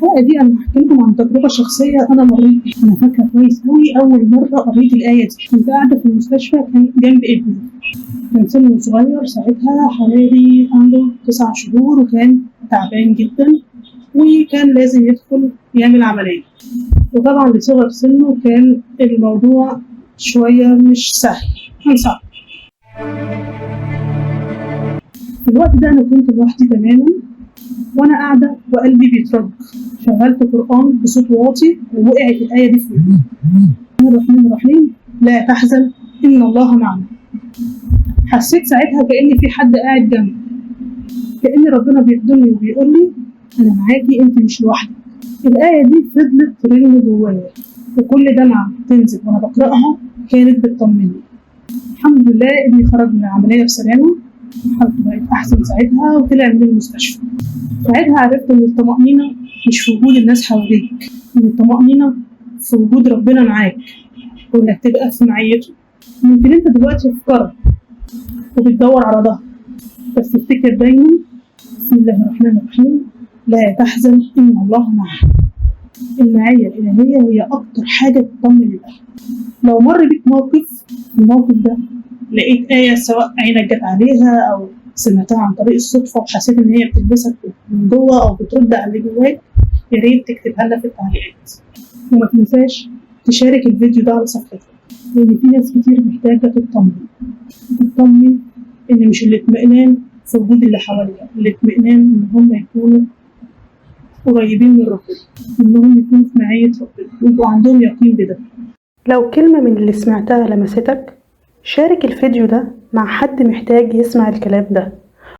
الحلقة دي أنا هحكي لكم عن تجربة شخصية أنا مريت بيها. أنا فاكرة كويس أوي أول مرة قريت الآية دي، كنت قاعدة في المستشفى كان جنب ابني، كان سنه صغير ساعتها حوالي عنده 9 شهور، وكان تعبان جدا وكان لازم يدخل يعمل عملية، وطبعا لصغر سنه كان الموضوع شوية مش سهل، كان صعب. في الوقت ده أنا كنت لوحدي تماما وأنا قاعدة وقلبي بيترج، شغلت قرآن بصوت واطي ووقعت الآية دي في ودني: الرحمن الرحيم لا تحزن إن الله معنا. حسيت ساعتها كأن في حد قاعد جنبي، كأن ربنا بيحضني وبيقول لي أنا معاكي، أنت مش لوحدك. الآية دي فضلت ترن جوايا، وكل دمعة تنزل وأنا بقرأها كانت بتطمني. الحمد لله ابني خرج من العملية بسلامة، حالته بقت أحسن ساعتها وطلع من المستشفى. ساعتها عرفت إن الطمأنينة مش في وجود الناس حواليك، إن الطمأنينة في وجود ربنا معاك، وإنك تبقى في معيته. يمكن أنت دلوقتي في كرب وبتدور على ظهر، بس تفتكر دايما بسم الله الرحمن الرحيم لا تحزن إن الله معنا. المعية الإلهية هي أكتر حاجة تطمن القلب. لو مر بيك الموقف ده لقيت آية سواء عينك جت عليها أو سمعتها عن طريق الصدفة وحسيت إن هي بتلبسك من جوه أو بترد على اللي جواك، يا ريت تكتبها لنا في التعليقات. وما تنساش تشارك الفيديو ده على صفحتك، لأن في ناس كتير محتاجة تطمن إن مش الاطمئنان في وجود اللي حواليها، الاطمئنان إن هم يكونوا قريبين من ربنا، إنهم يكونوا في معية ربنا ويبقوا عندهم يقين بده. لو كلمة من اللي سمعتها لمستك، شارك الفيديو ده مع حد محتاج يسمع الكلام ده.